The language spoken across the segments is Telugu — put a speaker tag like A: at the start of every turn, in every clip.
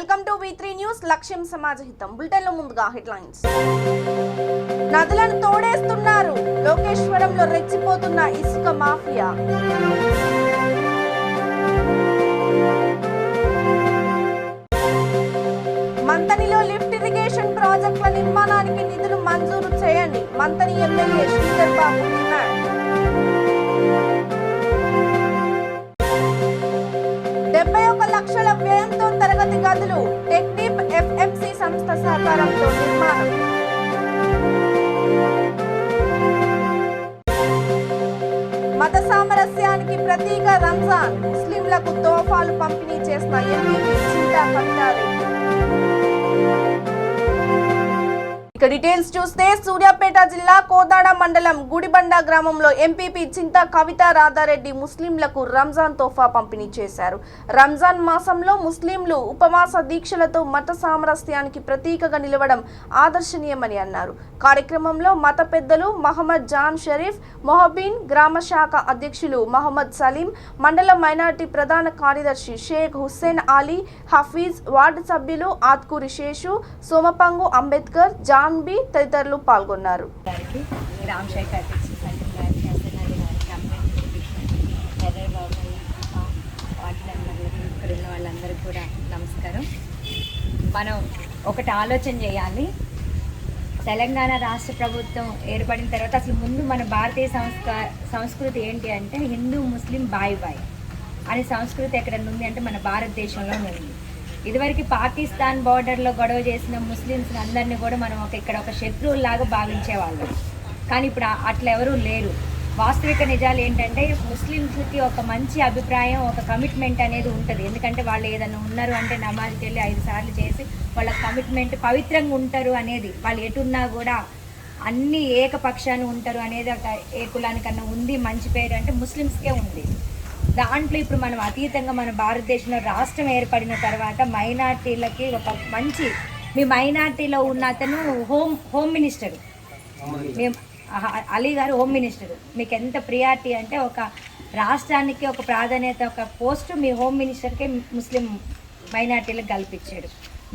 A: Welcome to V3 news. లక్ష్యం సమాజహితం. బులెటిన్ లో ముందుగా హెడ్లైన్స్. నదులను తోడేస్తున్నారు. లోకేశ్వరంలో రెచ్చిపోతున్న ఇసుక మాఫియా. మంతనిలో లిఫ్ట్ ఇరిగేషన్ ప్రాజెక్టుల నిర్మాణానికి నిధులు మంజూరు చేయండి. Manthani MLA Sridhar Babu demand. 71 లక్షల వ్యయంతో తరగతి గదులు. టెక్నిప్ FMC సంస్థ సహకారంతో నిర్మాణం. మత సామరస్యానికి ప్రతీక రంజాన్. ముస్లింలకు తోఫాలు పంపిణీ చేసిన ఎంపీ చింతా కవితారెడ్డి. ఇక డీటెయిల్స్ చూస్తే సూర్యాపేట జిల్లా కోదాడ మండలం గుడిబండ గ్రామంలో ఎంపీపీ చింతా కవిత రాధారెడ్డి ముస్లింలకు రంజాన్ తోఫా పంపిణీ చేశారు. రంజాన్ మాసంలో ముస్లింలు ఉపవాస దీక్షలతో మత సామరస్యానికి ప్రతీకగా నిలవడం ఆదర్శనీయమని అన్నారు. కార్యక్రమంలో మత పెద్దలు మహమ్మద్ జాన్ షరీఫ్, మొహబీన్, గ్రామ శాఖ అధ్యక్షులు మహమ్మద్ సలీం, మండల మైనార్టీ ప్రధాన కార్యదర్శి షేక్ హుస్సేన్ అలీ, హఫీజ్, వార్డు సభ్యులు ఆత్కూరి శేషు, సోమపంగు అంబేద్కర్, జాన్ బి తదితరులు పాల్గొన్నారు.
B: వాళ్ళందరికీ కూడా నమస్కారం. మనం ఒకటి ఆలోచన చేయాలి. తెలంగాణ రాష్ట్ర ప్రభుత్వం ఏర్పడిన తర్వాత అసలు ముందు మన భారతీయ సంస్కృతి ఏంటి అంటే హిందూ ముస్లిం బాయ్ బాయ్ అనే సంస్కృతి ఎక్కడన్నా ఉంది అంటే మన భారతదేశంలో ఉంది. ఇదివరకు పాకిస్తాన్ బార్డర్లో గొడవ చేసిన ముస్లిమ్స్ అందరినీ కూడా మనం ఇక్కడ ఒక శత్రువులాగా భావించేవాళ్ళం. కానీ ఇప్పుడు అట్లా ఎవరూ లేరు. వాస్తవిక నిజాలు ఏంటంటే ముస్లిమ్స్కి ఒక మంచి అభిప్రాయం, ఒక కమిట్మెంట్ అనేది ఉంటుంది. ఎందుకంటే వాళ్ళు ఏదైనా ఉన్నారు అంటే నమాజ్కి వెళ్ళి 5 సార్లు చేసి వాళ్ళ కమిట్మెంట్ పవిత్రంగా ఉంటారు అనేది, వాళ్ళు ఎటున్నా కూడా అన్ని ఏకపక్షాన్ని ఉంటారు అనేది ఒక ఏ కులానికన్నా ఉంది మంచి పేరు అంటే ముస్లిమ్స్కే ఉంది. దాంట్లో ఇప్పుడు మనం అతీతంగా మన భారతదేశంలో రాష్ట్రం ఏర్పడిన తర్వాత మైనార్టీలకి ఒక మంచి, మీ మైనార్టీలో ఉన్న అతను హోమ్ మినిస్టర్, అలీ గారు హోమ్ మినిస్టర్. మీకు ఎంత ప్రియారిటీ అంటే ఒక రాష్ట్రానికి ఒక ప్రాధాన్యత, ఒక పోస్టు మీ హోమ్ మినిస్టర్కే ముస్లిం మైనార్టీలకు కల్పించాడు.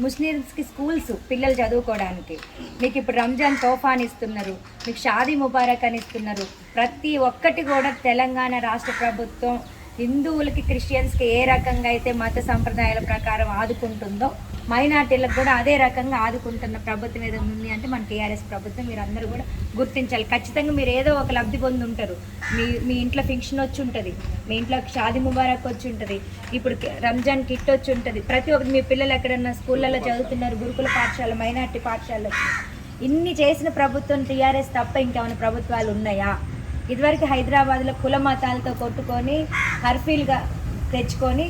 B: ముస్లిమ్స్కి స్కూల్స్ పిల్లలు చదువుకోవడానికి మీకు ఇప్పుడు రంజాన్ తోఫాన్ ఇస్తున్నారు, మీకు షాదీ ముబారక్ అని ఇస్తున్నారు. ప్రతి ఒక్కటి కూడా తెలంగాణ రాష్ట్ర ప్రభుత్వం హిందువులకి క్రిస్టియన్స్కి ఏ రకంగా అయితే మత సంప్రదాయాల ప్రకారం ఆదుకుంటుందో మైనార్టీలకు కూడా అదే రకంగా ఆదుకుంటున్న ప్రభుత్వం ఏదైనా ఉంది అంటే మన టీఆర్ఎస్ ప్రభుత్వం. మీరు అందరూ కూడా గుర్తించాలి. ఖచ్చితంగా మీరు ఏదో ఒక లబ్ధి పొంది ఉంటారు. మీ ఇంట్లో ఫంక్షన్ వచ్చి ఉంటుంది, మీ ఇంట్లో షాదీ ముబారక్ వచ్చి ఉంటుంది, ఇప్పుడు రంజాన్ కిట్ వచ్చి ఉంటుంది. ప్రతి ఒక్కటి మీ పిల్లలు ఎక్కడన్నా స్కూళ్ళల్లో చదువుతున్నారు, గురుకుల పాఠశాల, మైనార్టీ పాఠశాలలో. ఇన్ని చేసిన ప్రభుత్వం టీఆర్ఎస్ తప్ప ఇంకేమైనా ప్రభుత్వాలు ఉన్నాయా? ఇదివరకు హైదరాబాద్లో కుల మతాలతో కొట్టుకొని హర్ఫీల్గా తెచ్చుకొని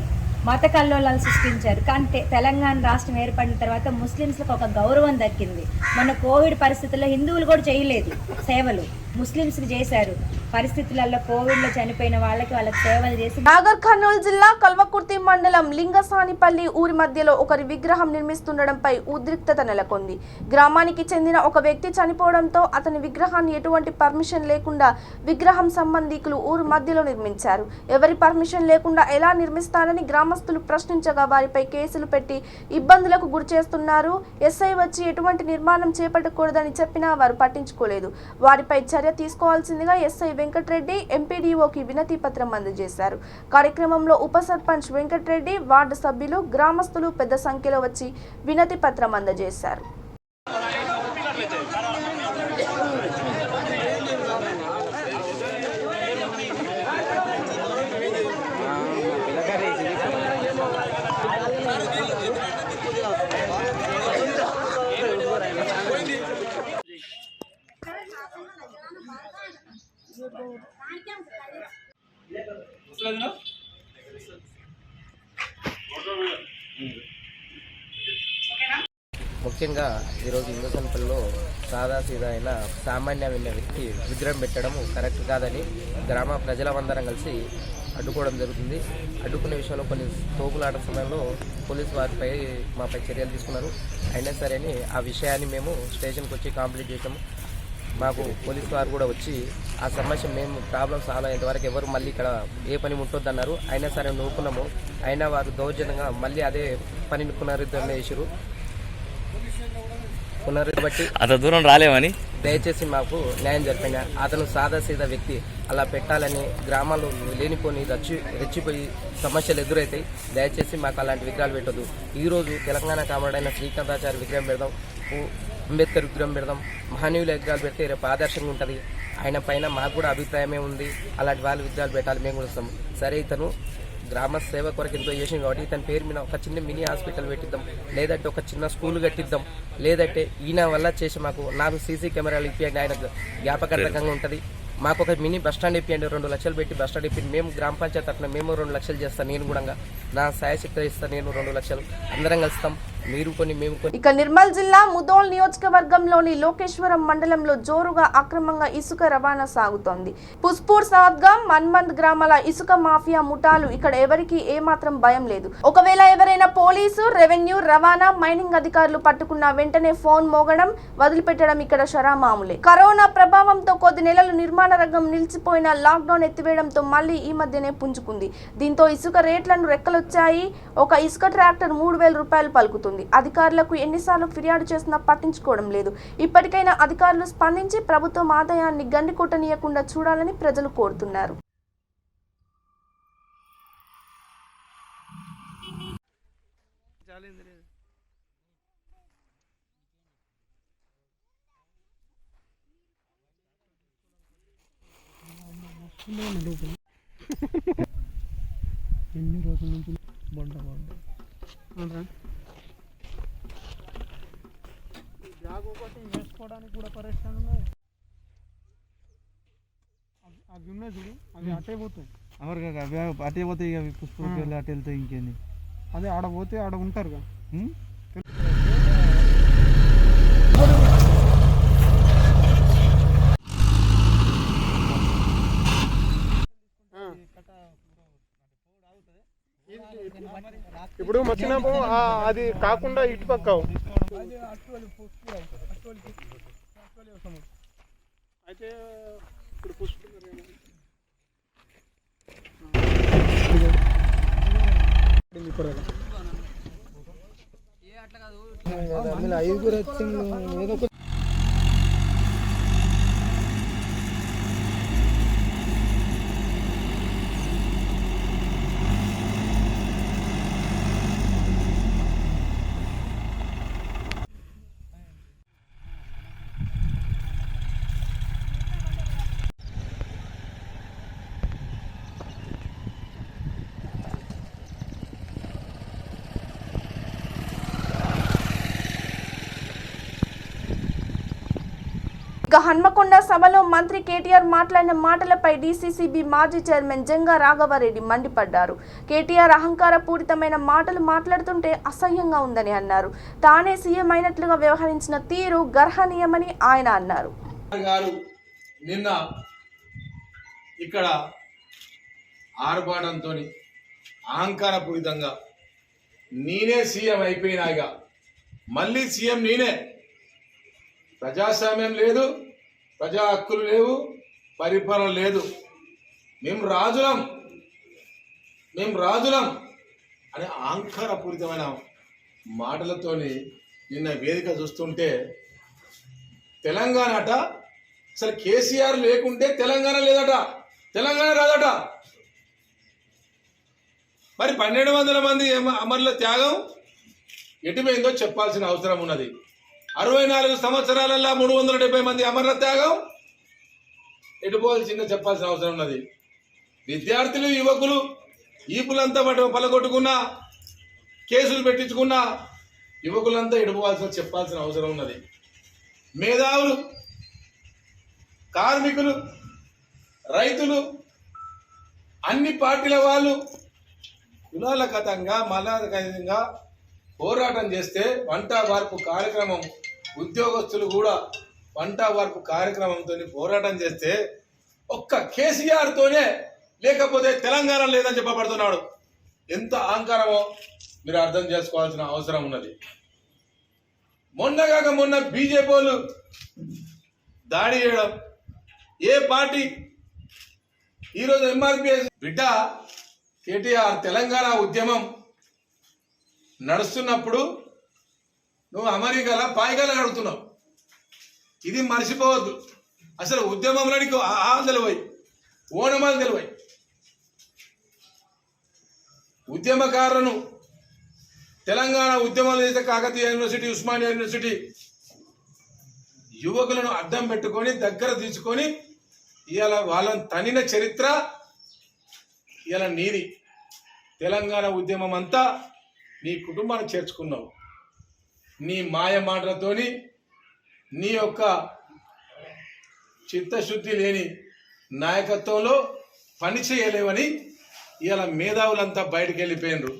B: మత కల్లోలాలు సృష్టించారు. కానీ తెలంగాణ రాష్ట్రం ఏర్పడిన తర్వాత ముస్లిమ్స్లకు ఒక గౌరవం దక్కింది. మన కోవిడ్ పరిస్థితుల్లో హిందువులు కూడా చేయలేదు సేవలు, ముస్లిమ్స్కి చేశారు. పరిస్థితులలో కోవిడ్లో చనిపోయిన వాళ్ళకి సేవలు చేసి.
A: నాగర్ కర్నూలు జిల్లా కల్వకుర్తి మండలం లింగసానిపల్లి ఊరి మధ్యలో ఒకరి విగ్రహం నిర్మిస్తుండడంపై ఉద్రిక్తత నెలకొంది. గ్రామానికి చెందిన ఒక వ్యక్తి చనిపోవడంతో అతని విగ్రహాన్ని ఎటువంటి పర్మిషన్ లేకుండా విగ్రహం సంబంధికులు ఊరు మధ్యలో నిర్మించారు. ఎవరి పర్మిషన్ లేకుండా ఎలా నిర్మిస్తారని గ్రామస్తులు ప్రశ్నించగా వారిపై కేసులు పెట్టి ఇబ్బందులకు గురి చేస్తున్నారు. ఎస్ఐ వచ్చి ఎటువంటి నిర్మాణం చేపట్టకూడదని చెప్పినా వారు పట్టించుకోలేదు. వారిపై చర్య తీసుకోవాల్సిందిగా ఎస్ఐ వెంకటరెడ్డి ఎంపీడీఓకి వినతి పత్రం అందజేశారు. కార్యక్రమంలో ఉప సర్పంచ్ వెంకటరెడ్డి, వార్డు సభ్యులు, గ్రామస్తులు పెద్ద సంఖ్యలో వచ్చి వినతి పత్రం అందజేశారు.
C: ముఖ్యంగా ఈరోజు లింగసానిపల్లిలో సాదాసీదా అయిన సామాన్యమైన వ్యక్తి విగ్రహం పెట్టడం కరెక్ట్ కాదని గ్రామ ప్రజలందరం కలిసి అడ్డుకోవడం జరుగుతుంది. అడ్డుకునే విషయంలో కొన్ని తోపులాట సమయంలో పోలీసు వారిపై మాపై చర్యలు తీసుకున్నారు. అయినా సరే ఆ విషయాన్ని మేము స్టేషన్కి వచ్చి కంప్లీట్ చేసాము. మాకు పోలీసు వారు కూడా వచ్చి ఆ సమస్య మేము ప్రాబ్లం సాల్వ్ అయ్యేంతవరకు ఎవరు మళ్ళీ ఇక్కడ ఏ పని ఉంటుందన్నారు. అన్నారు. అయినా సరే నూకున్నాము. అయినా వారు దౌర్జన్యంగా మళ్ళీ అదే పనిని పునరుద్ధరణ చేసారు. బట్టి
D: అంత దూరం రాలేమని
C: దయచేసి మాకు న్యాయం జరిపింది. అతను సాదాసీదా వ్యక్తి, అలా పెట్టాలని గ్రామాల్లో లేనిపోని రెచ్చిపోయి సమస్యలు ఎదురైతాయి. దయచేసి మాకు అలాంటి విగ్రహాలు పెట్టొద్దు. ఈరోజు తెలంగాణ కామరుడైన శ్రీకాంతాచార్య విగ్రహం పెడదాం, అంబేద్కర్ విగ్రహం పెడదాం, మహనీయుల విగ్రహాలు పెడితే రేపు ఆదర్శంగా ఉంటుంది. ఆయన పైన మాకు కూడా అభిప్రాయమే ఉంది. అలాంటి వాళ్ళ విగ్రహాలు పెట్టాలి, మేము కూడా వస్తాం. సరే, ఇతను గ్రామ సేవ కొరకు ఎంతో చేసింది కాబట్టి ఇతని పేరు మీద ఒక చిన్న మినీ హాస్పిటల్ పెట్టిద్దాం, లేదంటే ఒక చిన్న స్కూల్ కట్టిద్దాం, లేదంటే ఈయన వల్ల చేసి నాకు సీసీ కెమెరాలు ఇప్పియండి, ఆయన జ్ఞాపకార్థకంగా ఉంటుంది. మాకు ఒక మినీ బస్ స్టాండ్ ఇప్పియండి, 2 లక్షలు పెట్టి బస్ స్టాండ్ ఇప్పిండి. మేము గ్రామ పంచాయతీ తరఫున మేము 2 లక్షలు చేస్తాను. నేను కూడా నా సాయశక్తి ఇస్తాను. నేను 2 లక్షలు అందరం కలుస్తాం. మీరు కొని మేము కొని.
A: ఇక నిర్మల్ జిల్లా ముదోల్ నియోజకవర్గంలోని లోకేశ్వరం మండలంలో జోరుగా అక్రమంగా ఇసుక రవాణా సాగుతోంది. పుస్పూర్ సాద్గాం, మన్మంద్ గ్రామాల ఇసుక మాఫియా ముఠాలు ఇక్కడ ఎవరికి ఏమాత్రం భయం లేదు. ఒకవేళ ఎవరైనా పోలీసు, రెవెన్యూ, రవాణా, మైనింగ్ అధికారులు పట్టుకున్న వెంటనే ఫోన్ మోగడం, వదిలిపెట్టడం ఇక్కడ షరామాములే. కరోనా ప్రభావంతో కొద్ది నెలలు నిర్మాణ రంగం నిలిచిపోయిన లాక్డౌన్ ఎత్తివేయడంతో మళ్లీ ఈ మధ్యనే పుంజుకుంది. దీంతో ఇసుక రేట్లను రెక్కలొచ్చాయి. ఒక ఇసుక ట్రాక్టర్ 3,000 రూపాయలు పలుకుతుంది. అధికారులకు ఎన్నిసార్లు ఫిర్యాదు చేసినా పట్టించుకోవడం లేదు. ఇప్పటికైనా అధికారులు స్పందించి ప్రభుత్వం ఆదాయాన్ని గండికొట్టనీయకుండా చూడాలని ప్రజలు కోరుతున్నారు.
E: ఎన్ని రోజుల నుంచి బండ బ్యాగ్ ఒకటి వేసుకోవడానికి కూడా పరిశ్రమ ఉన్నాయి. అవి ఉన్నాయి చూడు, అవి అటే పోతాయి.
F: అవరు అటే పోతాయి. ఇక పుష్పకి వెళ్ళి అటు వెళ్తాయి. ఇంకేంది
E: అదే ఆడ పోతే ఆడ ఉంటారు. ఇప్పుడు మచ్చినప్పు అది కాకుండా ఇటు పక్క అయితే ఇప్పుడు ఐదుగురు వచ్చింది ఏదో
A: హన్మకొండ సభలో మంత్రి కేటీఆర్ మాట్లాడిన మాటలపై డీసీసీబీ మాజీ చైర్మన్ జంగా రాఘవరెడ్డి మండిపడ్డారు. కేటీఆర్ అహంకార పూరితమైన మాటలు మాట్లాడుతుంటే అసహ్యంగా ఉందని అన్నారు. తానే సీఎం అయినట్లుగా వ్యవహరించిన తీరు గర్హనీయమని ఆయన అన్నారు.
G: నిన్న ఇక్కడ ఆర్భాటంతో అహంకార పూరితంగా నేనే సీఎం అయిపోయినాగా మళ్ళీ సీఎం నేనే, ప్రజాస్వామ్యం లేదు, ప్రజా హక్కులు లేవు, పరిపాలన లేదు, మేము రాజులం అనే అహంకారపూరితమైన మాటలతోని నిన్న వేదిక చూస్తుంటే తెలంగాణ అట అసలు కేసీఆర్ లేకుంటే తెలంగాణ లేదట, తెలంగాణ రాదట. మరి 1200 మంది అమరుల త్యాగం ఎటుపోయిందో చెప్పాల్సిన అవసరం ఉన్నది. 64 సంవత్సరాలలో 370 మంది అమరుల త్యాగం ఎటుపోవాల్సిందో చెప్పాల్సిన అవసరం ఉన్నది. విద్యార్థులు, యువకులు ఈపులంతా పలగొట్టుకున్నా, కేసులు పెట్టించుకున్న యువకులంతా ఎటుపోవాల్సిన చెప్పాల్సిన అవసరం ఉన్నది. మేధావులు, కార్మికులు, రైతులు, అన్ని పార్టీల వాళ్ళు కులాలకతంగా మలాకతంగా పోరాటం చేస్తే వంట వార్పు కార్యక్రమం, ఉద్యోగస్తులు కూడా వంట వార్పు కార్యక్రమంతో పోరాటం చేస్తే ఒక్క కేసీఆర్తోనే లేకపోతే తెలంగాణ లేదని చెప్పబడుతున్నాడు. ఎంత అహంకారమో మీరు అర్థం చేసుకోవాల్సిన అవసరం ఉన్నది. మొన్న బీజేపీ వాళ్ళు దాడి చేయడం ఏ పార్టీ? ఈరోజు ఎంఆర్పిఎస్ బిడ్డ కేటీఆర్ తెలంగాణ ఉద్యమం నడుస్తున్నప్పుడు నువ్వు అమెరికాల పాయిగాల అడుగుతున్నావు. ఇది మర్చిపోవద్దు. అసలు ఉద్యమంలో నీకు ఆహాలు తెలివాయి, ఓనమాలు తెలివాయి. ఉద్యమకారులను తెలంగాణ ఉద్యమాలు చేసే కాకతీయ యూనివర్సిటీ, ఉస్మానియా యూనివర్సిటీ యువకులను అడ్డం పెట్టుకొని దగ్గర తీసుకొని ఇవాళ వాళ్ళని తనిన చరిత్ర ఇవాళ నీది. తెలంగాణ ఉద్యమం అంతా నీ కుటుంబాన్ని చేర్చుకున్నావు. నీ మాయ మాటలతోని, నీ యొక్క చిత్తశుద్ధి లేని నాయకత్వంలో పని చేయలేవని ఇవాళ మేధావులంతా బయటకు వెళ్ళిపోయినరు.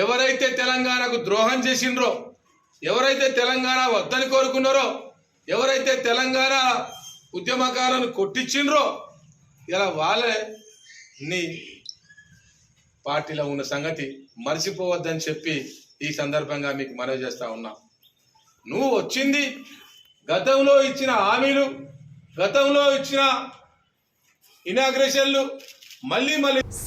G: ఎవరైతే తెలంగాణకు ద్రోహం చేసిండ్రో, ఎవరైతే తెలంగాణ వద్దని కోరుకున్నారో, ఎవరైతే తెలంగాణ ఉద్యమకారులను కొట్టించిండ్రో ఇలా వాళ్ళే నీ పార్టీలో ఉన్న సంగతి మర్చిపోవద్దని చెప్పి ఈ సందర్భంగా మీకు మనవి చేస్తా ఉన్నా. నువ్వు వచ్చింది గతంలో ఇచ్చిన హామీలు, గతంలో ఇచ్చిన ఇనాగ్రేషన్లు మళ్ళీ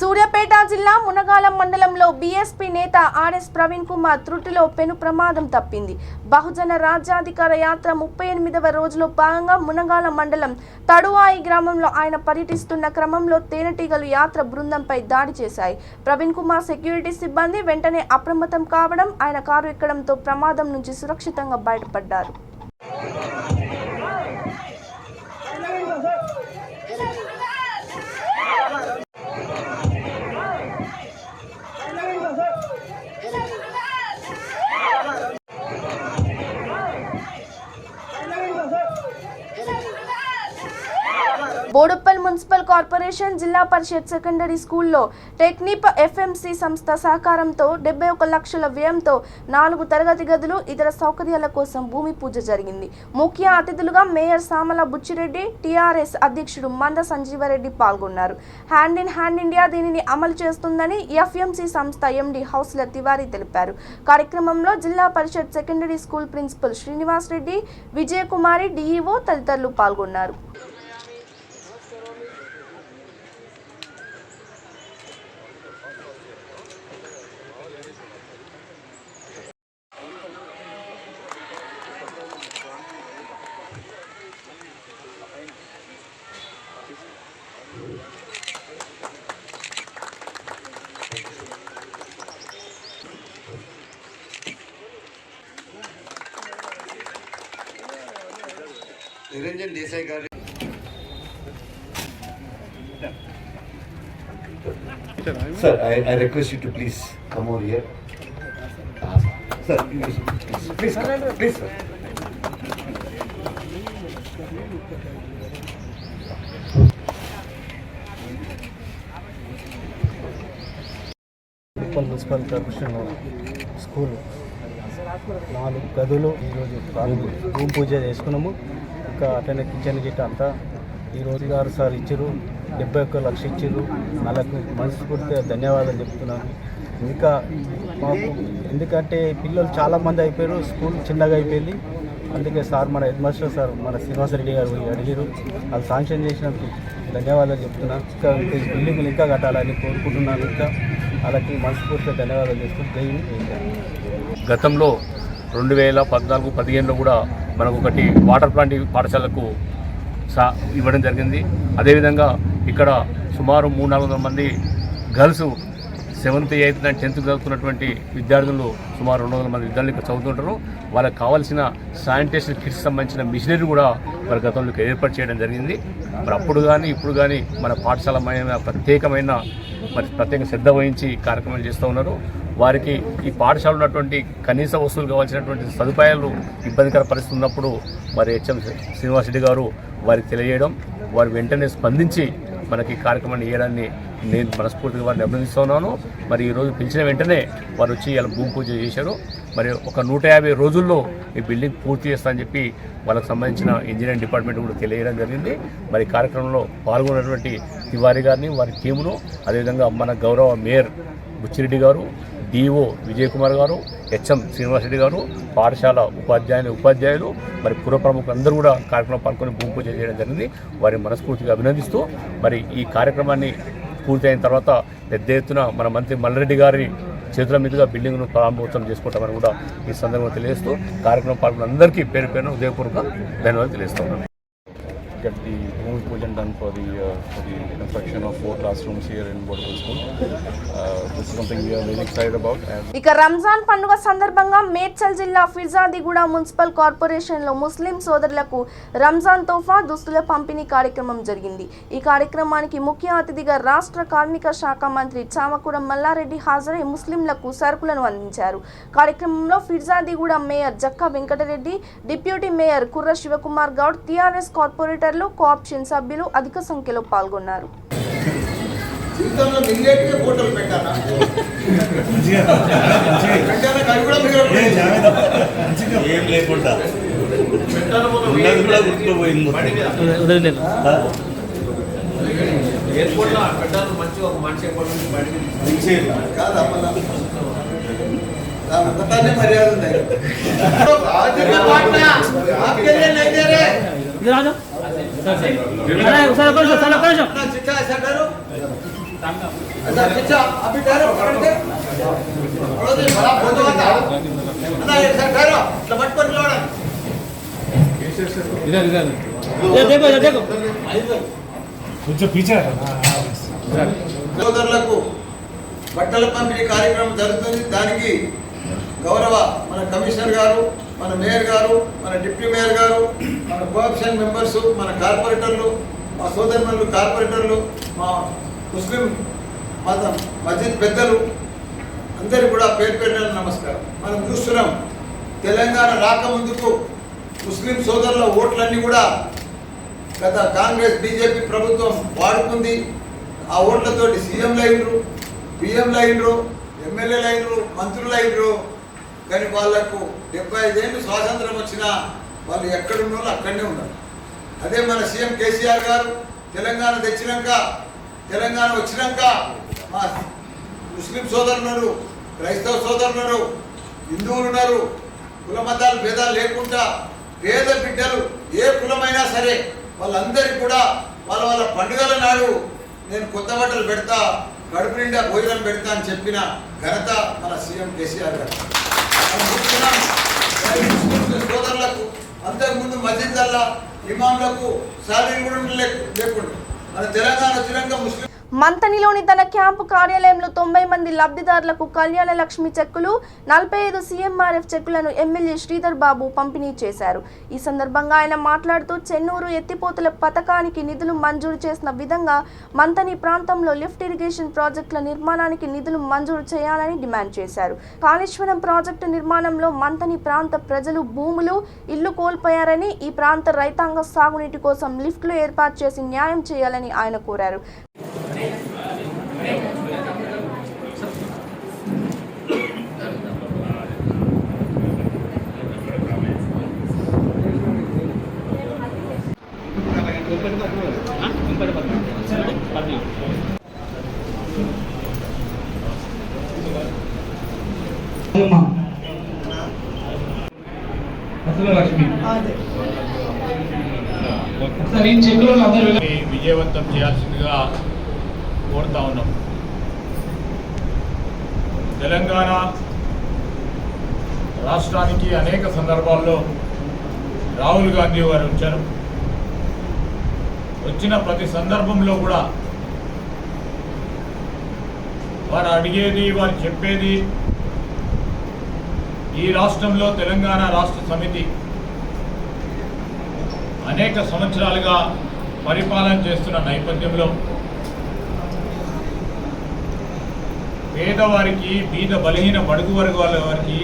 A: సూర్యాపేట జిల్లా మునగాలం మండలంలో బీఎస్పీ నేత ఆర్ఎస్ ప్రవీణ్ కుమార్ త్రుటిలో పెను ప్రమాదం తప్పింది. బహుజన రాజ్యాధికార యాత్ర 38వ రోజులో భాగంగా మునగాలం మండలం తడువాయి గ్రామంలో ఆయన పర్యటిస్తున్న క్రమంలో తేనెటీగలు యాత్ర బృందంపై దాడి చేశాయి. ప్రవీణ్ కుమార్ సెక్యూరిటీ సిబ్బంది వెంటనే అప్రమత్తం కావడం, ఆయన కారు ఎక్కడంతో ప్రమాదం నుంచి సురక్షితంగా బయటపడ్డారు. బోడుప్పల్ మున్సిపల్ కార్పొరేషన్ జిల్లా పరిషత్ సెకండరీ స్కూల్లో టెక్నిప్ ఎఫ్ఎంసి సంస్థ సహకారంతో 71 లక్షల వ్యయంతో 4 తరగతి గదులు, ఇతర సౌకర్యాల కోసం భూమి పూజ జరిగింది. ముఖ్య అతిథులుగా మేయర్ సామల బుచ్చిరెడ్డి, టీఆర్ఎస్ అధ్యక్షుడు మంద సంజీవరెడ్డి పాల్గొన్నారు. హ్యాండ్ ఇన్ హ్యాండ్ ఇండియా దీనిని అమలు చేస్తుందని ఎఫ్ఎంసి సంస్థ ఎండి హౌస్ల తివారీ తెలిపారు. కార్యక్రమంలో Zilla Parishad secondary school principal Srinivas Reddy, Vijayakumari, DEO తదితరులు పాల్గొన్నారు.
D: निरंजन देसाई गारी Sir, I request you to please come over here. Sir, please come. Please, sir.
F: Municipal corporation school 4 గదులు ఈరోజు భూమి పూజ చేసుకున్నాము. ఇంకా అట్లనే కిచెన్ గిట్ట అంతా ఈరోజు గారు సార్ ఇచ్చారు, 71 లక్షలు ఇచ్చారు. వాళ్ళకు మనస్ఫూర్తిగా ధన్యవాదాలు చెప్తున్నాను. ఇంకా మాకు ఎందుకంటే పిల్లలు చాలామంది అయిపోయారు, స్కూల్ చిన్నగా అయిపోయింది. అందుకే సార్ మన హెడ్ మాస్టర్ సార్ మన శ్రీనివాసరెడ్డి గారు అడిగారు, వాళ్ళు శాంక్షన్ చేసినందుకు ధన్యవాదాలు చెప్తున్నాను. ఇంకా బిల్డింగ్లు ఇంకా కట్టాలని కోరుకుంటున్నాను. ఇంకా వాళ్ళకి మనస్ఫూర్తిగా ధన్యవాదాలు చేస్తున్నాను.
H: గతంలో 2014-15లో కూడా మనకు ఒకటి వాటర్ ప్లాంట్ పాఠశాలకు ఇవ్వడం జరిగింది. అదేవిధంగా ఇక్కడ సుమారు 300-400 మంది girls 7th, 8th and 10th చదువుతున్నటువంటి విద్యార్థులు సుమారు 200 మంది విద్యార్థులు ఇక్కడ చదువుతుంటారు. వాళ్ళకి కావాల్సిన శానిటేషన్ కిట్స్ సంబంధించిన మిషనరీ కూడా మరి గతంలో ఏర్పాటు చేయడం జరిగింది. మరి అప్పుడు కానీ ఇప్పుడు కానీ మన పాఠశాల ప్రత్యేకమైన ప్రత్యేక శ్రద్ధ వహించి కార్యక్రమాలు చేస్తూ ఉన్నారు. వారికి ఈ పాఠశాల ఉన్నటువంటి కనీస వస్తువులు కావాల్సినటువంటి సదుపాయాలు ఇబ్బందికర పరిస్థితి ఉన్నప్పుడు మరి హెచ్ఎం శ్రీనివాసరెడ్డి గారు వారికి తెలియజేయడం, వారు వెంటనే స్పందించి మనకి కార్యక్రమాన్ని చేయడాన్ని నేను మనస్ఫూర్తిగా వారిని అభినందిస్తున్నాను. మరి ఈరోజు పిలిచిన వెంటనే వారు వచ్చి ఇలా భూమి పూజ చేశారు. మరి ఒక 150 రోజుల్లో ఈ బిల్డింగ్ పూర్తి చేస్తామని చెప్పి వాళ్ళకి సంబంధించిన ఇంజనీరింగ్ డిపార్ట్మెంట్ కూడా తెలియజేయడం జరిగింది. మరి కార్యక్రమంలో పాల్గొన్నటువంటి తివారీ గారిని, వారి టీమును, అదేవిధంగా మన గౌరవ మేయర్ బుచ్చిరెడ్డి గారు, డిఓ విజయ్ కుమార్ గారు, హెచ్ఎం శ్రీనివాసరెడ్డి గారు, పాఠశాల ఉపాధ్యాయులు మరి పుర ప్రముఖులందరూ కూడా కార్యక్రమం పాల్గొని భూమి పూజ చేయడం జరిగింది. వారిని మనస్ఫూర్తిగా అభినందిస్తూ మరి ఈ కార్యక్రమాన్ని పూర్తయిన తర్వాత పెద్ద ఎత్తున మన మంత్రి మల్లారెడ్డి గారి చేతుల మీదుగా బిల్డింగ్ను ప్రారంభోత్సవం చేసుకుంటామని కూడా ఈ సందర్భంగా తెలియజేస్తూ కార్యక్రమం పాల్గొన్న అందరికీ పేరు పేరున ఉదయపూర్వక ధన్యవాదాలు తెలియజేస్తున్నాను.
I: Get the Bhumi Pujan done for the construction of 4 classrooms here in Bordal School. This is something we are very excited about.
A: ఇక రంజాన్ పండుగ సందర్భంగా మేడ్చల్ జిల్లా ఫిర్జాదిగూడ మున్సిపల్ కార్పొరేషన్లో ముస్లిం సోదరులకు రంజాన్ తోఫా దుస్తుల పంపిణీ కార్యక్రమం జరిగింది. ఈ కార్యక్రమానికి ముఖ్య అతిథిగా రాష్ట్ర కార్మిక శాఖ మంత్రి చామకూర మల్లారెడ్డి హాజరై ముస్లింలకు సరుకులను అందించారు. కార్యక్రమంలో Peerzadiguda mayor Jakka Venkata Reddy, deputy mayor Kurra Sivakumar Goud, TRS corporator co-option సభ్యులు అధిక సంఖ్యలో పాల్గొన్నారు.
J: సోదరులకు బట్టల పంపిణీ కార్యక్రమం జరుగుతుంది. దానికి గౌరవ మన కమిషనర్ గారు, మన మేయర్ గారు, మన డిప్యూటీ మేయర్ గారు, మన కోఆప్షన్ మెంబర్స్, మన కార్పొరేటర్లు, మా సోదరులు కార్పొరేటర్లు, మా ముస్లిం మస్జిద్ పెద్దలు అందరికీ కూడా పేరు పేరున నమస్కారం. మనం చూస్తున్నాం, తెలంగాణ రాకముందుకు ముస్లిం సోదరుల ఓట్లన్నీ కూడా గత కాంగ్రెస్ బీజేపీ ప్రభుత్వం వాడుకుంది. ఆ ఓట్లతోటి సీఎంలు అయినరు, పిఎంలు అయినరు, ఎమ్మెల్యేలు అయినరు, మంత్రులు అయినరు. కానీ వాళ్లకు 75 ఏళ్ళు స్వాతంత్రం వచ్చినా వాళ్ళు ఎక్కడున్న వాళ్ళు అక్కడనే ఉన్నారు. అదే మన సీఎం కేసీఆర్ గారు తెలంగాణ వచ్చినాక మా ముస్లిం సోదరులు ఉన్నారు, క్రైస్తవ సోదరులు ఉన్నారు, హిందువులు ఉన్నారు, కుల మతాలు భేదాలు లేకుండా పేద బిడ్డలు ఏ కులమైనా సరే వాళ్ళందరికీ కూడా వాళ్ళ పండుగల నాడు నేను కొత్త బట్టలు పెడతా, కడుపు నిండా భోజనం పెడతా అని చెప్పిన ఘనత మన సీఎం కేసీఆర్ గారు. సోదరులకు అంతకుముందు మస్జిద్లల్లా ఇమాంలకు శాలరీ కూడా లేకుండా మన తెలంగాణ వచ్చినాక ముస్లిం
A: మంతనిలోని తన క్యాంపు కార్యాలయంలో 90 మంది లబ్ధిదారులకు కళ్యాణ లక్ష్మి చెక్కులు, 45 సీఎంఆర్ఎఫ్ చెక్కులను ఎమ్మెల్యే శ్రీధర్ బాబు పంపిణీ చేశారు. ఈ సందర్భంగా ఆయన మాట్లాడుతూ చెన్నూరు ఎత్తిపోతల పథకానికి నిధులు మంజూరు చేసిన విధంగా మంతని ప్రాంతంలో లిఫ్ట్ ఇరిగేషన్ ప్రాజెక్టుల నిర్మాణానికి నిధులు మంజూరు చేయాలని డిమాండ్ చేశారు. కాళేశ్వరం ప్రాజెక్టు నిర్మాణంలో మంతని ప్రాంత ప్రజలు భూములు, ఇల్లు కోల్పోయారని, ఈ ప్రాంత రైతాంగ సాగునీటి కోసం లిఫ్ట్లు ఏర్పాటు చేసి న్యాయం చేయాలని ఆయన కోరారు.
H: విజయవంతం చేయాల్సిందిగా కోరుతా ఉన్నాం. తెలంగాణ రాష్ట్రానికి అనేక సందర్భాల్లో రాహుల్ గాంధీ గారు వచ్చారు. వచ్చిన ప్రతి సందర్భంలో కూడా వారు అడిగేది, వారు చెప్పేది ఈ రాష్ట్రంలో తెలంగాణ రాష్ట్ర సమితి అనేక సంవత్సరాలుగా పరిపాలన చేస్తున్న నేపథ్యంలో పేదవారికి, బీద బలహీన బడుగు వర్గాల వారికి,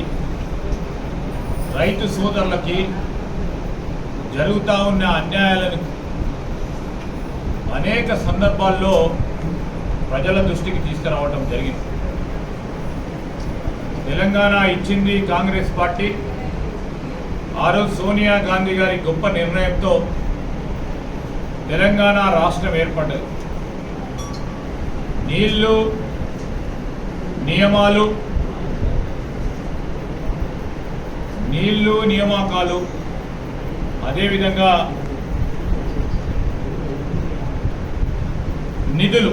H: రైతు సోదరులకి జరుగుతూ ఉన్న అన్యాయాలను అనేక సందర్భాల్లో ప్రజల దృష్టికి తీసుకురావడం జరిగింది. తెలంగాణ ఇచ్చింది కాంగ్రెస్ పార్టీ. ఆ రోజు సోనియా గాంధీ గారి గొప్ప నిర్ణయంతో తెలంగాణ రాష్ట్రం ఏర్పడ్డది. నీళ్లు, నియమాలు, నీళ్లు నియామకాలు, అదేవిధంగా నిధులు,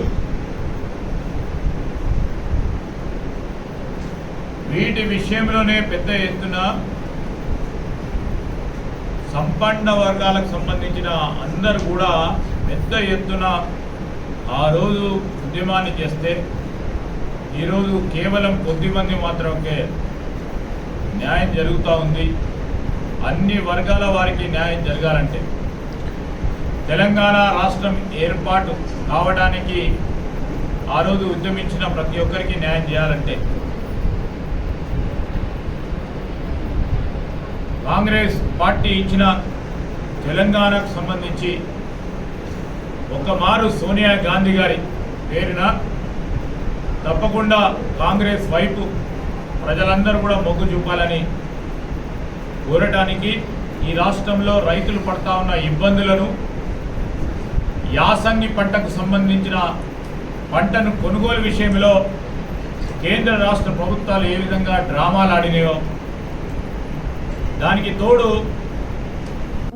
H: వీటి విషయంలోనే పెద్ద ఎత్తున సంపన్న వర్గాలకు సంబంధించిన అందరూ కూడా పెద్ద ఎత్తున ఆ రోజు ఉద్యమాన్ని చేస్తే ఈరోజు కేవలం కొద్దిమంది మాత్రమే న్యాయం జరుగుతూ ఉంది. అన్ని వర్గాల వారికి న్యాయం జరగాలంటే, తెలంగాణ రాష్ట్రం ఏర్పాటు కావడానికి ఆ రోజు ఉద్యమించిన ప్రతి ఒక్కరికి న్యాయం చేయాలంటే కాంగ్రెస్ పార్టీ ఇచ్చిన తెలంగాణకు సంబంధించి ఒకమారు సోనియా గాంధీ గారి పేరున తప్పకుండా కాంగ్రెస్ వైపు ప్రజలందరూ కూడా మొగ్గు చూపాలని కోరటానికి, ఈ రాష్ట్రంలో రైతులు పడతా ఉన్న ఇబ్బందులను, యాసంగి పంటకు సంబంధించిన పంటను కొనుగోలు విషయంలో కేంద్ర రాష్ట్ర ప్రభుత్వాలు ఏ విధంగా డ్రామాలు ఆడినాయో దానికి తోడు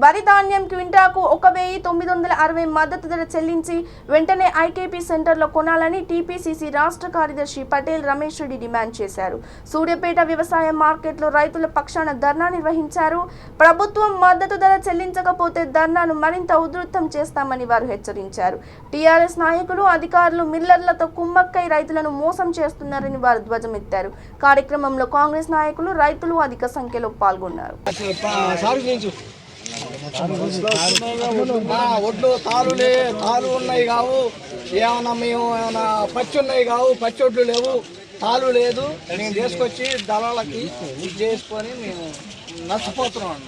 A: వరి ధాన్యం క్వింటాకు 1960 మద్దతు ధర చెల్లించి వెంటనే ఐకేపీ సెంటర్లో కొనాలని టీపీసీసీ రాష్ట్ర కార్యదర్శి పటేల్ రమేష్ రెడ్డి డిమాండ్ చేశారు. సూర్యాపేట వ్యవసాయ మార్కెట్లో రైతుల పక్షాన ధర్నా నిర్వహించారు. ప్రభుత్వం మద్దతు ధర చెల్లించకపోతే ధర్నాను మరింత ఉధృతం చేస్తామని వారు హెచ్చరించారు. టీఆర్ఎస్ నాయకులు, అధికారులు మిల్లర్లతో కుమ్మక్కై రైతులను మోసం చేస్తున్నారని వారు ధ్వజమెత్తారు. కార్యక్రమంలో కాంగ్రెస్ నాయకులు, రైతులు అధిక సంఖ్యలో పాల్గొన్నారు.
E: ఒడ్లు తాలు ఉన్నాయి కావు, ఏమన్నా మేము ఏమన్నా పచ్చి ఉన్నాయి కావు, పచ్చి ఒడ్లు లేవు, తాలు లేదు. మేము తీసుకొచ్చి దళాలకి ఇది చేసుకొని మేము నష్టపోతున్నాం అన్న.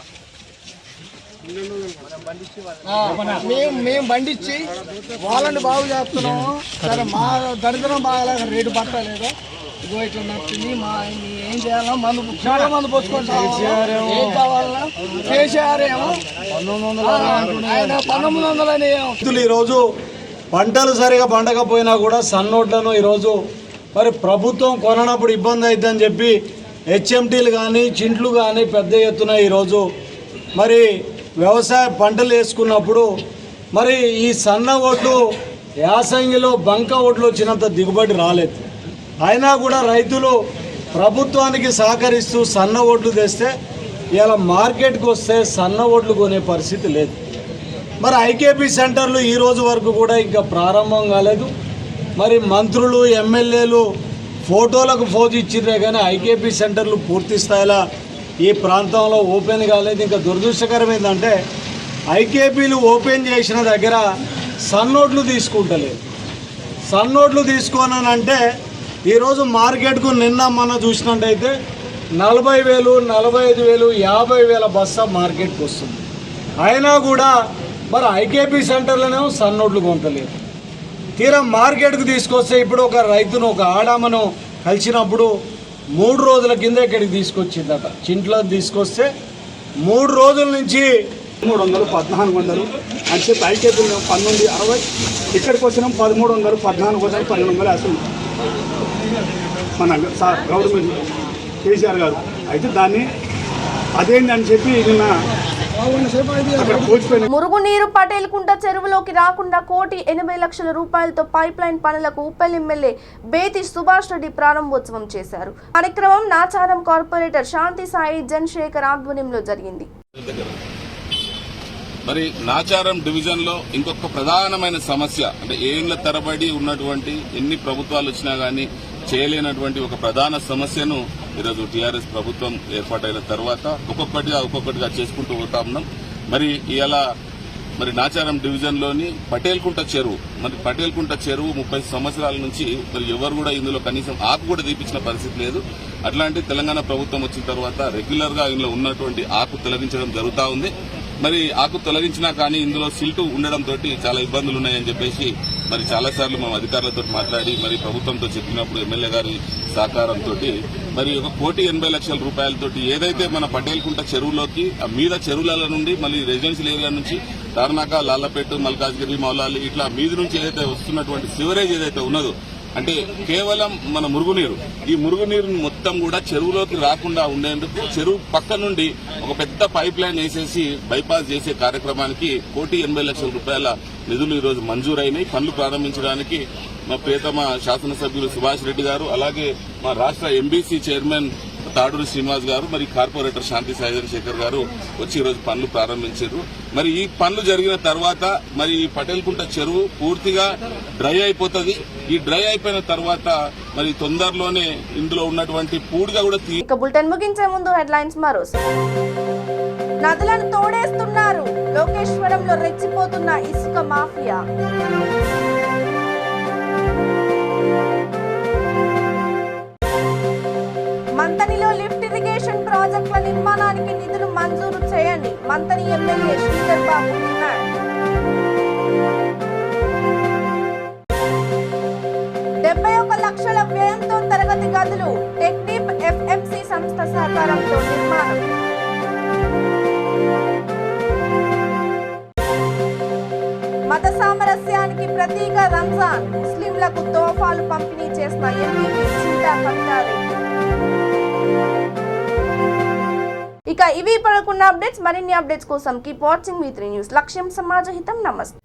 E: మేము బండిచ్చి వాళ్ళని బాగు చేస్తున్నాము. సరే మా దరిద్రం బాగా రేటు పట్టలేదు. ఇగో ఇట్లా నచ్చింది. మా ఏం చేయాలా, మందు చాలా మంది పోసుకుంటాం. ఏం కావాలన్నా కేసీఆర్ ఏమో 1900
F: ఈరోజు పంటలు సరిగా పండకపోయినా కూడా సన్నోట్లను ఈరోజు మరి ప్రభుత్వం కొననప్పుడు ఇబ్బంది అవుతుందని చెప్పి హెచ్ఎంటీలు కానీ చింట్లు కానీ పెద్ద ఎత్తున ఈరోజు మరి వ్యవసాయ పంటలు వేసుకున్నప్పుడు మరి ఈ సన్న ఓట్లు యాసంగిలో బంక ఓట్లు వచ్చినంత దిగుబడి రాలేదు. అయినా కూడా రైతులు ప్రభుత్వానికి సహకరిస్తూ సన్న ఓట్లు తెస్తే ఇలా మార్కెట్కి వస్తే సన్న ఓట్లు కొనే పరిస్థితి లేదు. మరి ఐకేపీ సెంటర్లు ఈ రోజు వరకు కూడా ఇంకా ప్రారంభం కాలేదు. మరి మంత్రులు, ఎమ్మెల్యేలు ఫోటోలకు ఫోజు ఇచ్చిర్రే కానీ ఐకేపీ సెంటర్లు పూర్తి స్థాయిలో ఈ ప్రాంతంలో ఓపెన్ కాలేదు. ఇంకా దురదృష్టకరం ఏంటంటే ఐకేపీలు ఓపెన్ చేసిన దగ్గర సన్నోట్లు తీసుకుంటలేదు. సన్నోట్లు తీసుకోనంటే ఈరోజు మార్కెట్కు నిన్న మొన్న చూసినట్టయితే 40,000, 45,000, 50,000 బస్తా మార్కెట్కి వస్తుంది. అయినా కూడా మరి ఐకేపీ సెంటర్లోనే సన్నోట్లు కొంటలేదు. తీరా మార్కెట్కు తీసుకొస్తే ఇప్పుడు ఒక రైతును, ఒక ఆడామను కలిసినప్పుడు 3 రోజుల కింద ఇక్కడికి తీసుకొచ్చిందట. చింట్లో తీసుకొస్తే 3 రోజుల నుంచి
K: 300, 1400 అని చెప్పి ఐకేపీ 1960 ఇక్కడికి వచ్చినాం 1300, 1400, 1200 వేస్తుంది మన గవర్నమెంట్ కేసీఆర్ గారు. అయితే దాన్ని అదేంటని చెప్పి నిన్న
A: మురుగునీరు పటేల్కుంట చెరువులోకి రాకుండా 1,80,00,000 రూపాయలతో పైప్ లైన్ పనులకు ఉప్పల్ ఎమ్మెల్యే బేతి సుభాష్ రెడ్డి ప్రారంభోత్సవం చేశారు. కార్యక్రమం నాచారం కార్పొరేటర్ శాంతి సాయి జన్శేఖర్ ఆధ్వర్యంలో జరిగింది.
L: మరి నాచారం డివిజన్ లో ఇంకొక ప్రధానమైన సమస్య అంటే ఏళ్ల తరబడి ఉన్నటువంటి ఎన్ని ప్రభుత్వాలు వచ్చినా గానీ చేయలేనటువంటి ఒక ప్రధాన సమస్యను ఈరోజు టీఆర్ఎస్ ప్రభుత్వం ఏర్పాటైన తర్వాత ఒక్కొక్కటిగా చేసుకుంటూ పోతా ఉన్నాం. మరి ఇలా మరి నాచారం డివిజన్ లోని పటేల్కుంట చెరువు, మరి పటేల్కుంట చెరువు 30 సంవత్సరాల నుంచి మరి ఎవరు కూడా ఇందులో కనీసం ఆకు కూడా తీపించిన పరిస్థితి లేదు. అట్లాంటి తెలంగాణ ప్రభుత్వం వచ్చిన తర్వాత రెగ్యులర్ గా ఇందులో ఉన్నటువంటి ఆకు తొలగించడం జరుగుతూ ఉంది. మరి ఆకు తొలగించినా కానీ ఇందులో సిల్టు ఉండడంతో చాలా ఇబ్బందులు ఉన్నాయని చెప్పేసి మరి చాలాసార్లు మేము అధికారులతో మాట్లాడి మరి ప్రభుత్వంతో చెప్పినప్పుడు ఎమ్మెల్యే గారి సహకారంతో మరి 1,80,00,000 రూపాయలతో ఏదైతే మన పటేల్కుంట చెరువులోకి మీద చెరువుల నుండి మళ్ళీ రెసిడెన్షియల్ ఏరియా నుంచి తార్నాక, లాలపేట, మల్కాజ్గిరి, మౌలాలి ఇట్లా మీద నుంచి ఏదైతే వస్తున్నటువంటి సివరేజ్ ఏదైతే ఉన్నదో అంటే కేవలం మన మురుగునీరు, ఈ మురుగునీరు మొత్తం కూడా చెరువులోకి రాకుండా ఉండేందుకు చెరువు పక్క నుండి ఒక పెద్ద పైప్ లైన్ వేసేసి బైపాస్ చేసే కార్యక్రమానికి 1,80,00,000 రూపాయల నిధులు ఈరోజు మంజూరైనాయి. పనులు ప్రారంభించడానికి మా ప్రియతమ శాసనసభ్యులు సుభాష్ రెడ్డి గారు, అలాగే మా రాష్ట్ర ఎంబీసీ చైర్మన్ తాడూరి శ్రీనివాస్ గారు, మరి కార్పొరేటర్ శాంతి సాయిధర్ శేఖర్ గారు వచ్చి ఈరోజు పనులు ప్రారంభించారు. మరి ఈ పనులు జరిగిన తర్వాత మరి ఈ పటేల్కుంట చెరువు పూర్తిగా డ్రై అయిపోతుంది. ఈ డ్రై అయిపోయిన తర్వాత మరి తొందరలోనే ఇందులో ఉన్నటువంటి పూడిగా కూడా
A: ఇక బులెటిన్ ముగించే ముందు హెడ్లైన్స్ మరోసారి. నదులను తోడేస్తున్నారు, లోకేశ్వరంలో రెచ్చిపోతున్న ఇసుక మాఫియా. మంతనిలో లిఫ్ట్ ఇరిగేషన్ ప్రాజెక్టుల నిర్మాణానికి నిధులు మంజూరు చేయండి, మంతని ఎమ్మెల్యే శ్రీధర్ బాబు డిమాండ్. 71 లక్షల వ్యయంతో తరగతి గదులు, టెక్నిప్ ఎఫ్ఎంసి సంస్థ సహకారంతో నిర్మాణం. మత సామరస్యానికి ప్రతీక రంజాన్, ముస్లింలకు తోఫాలు పంపిణీ చేసిన ఎంపీ చింతా కట్టారు. ఇక ఇవి పడుకున్న అప్డేట్స్. మరిన్ని అప్డేట్స్ కోసం కీప్ వాచింగ్ మీ 3 న్యూస్. లక్ష్యం సమాజ హితం. నమస్తే.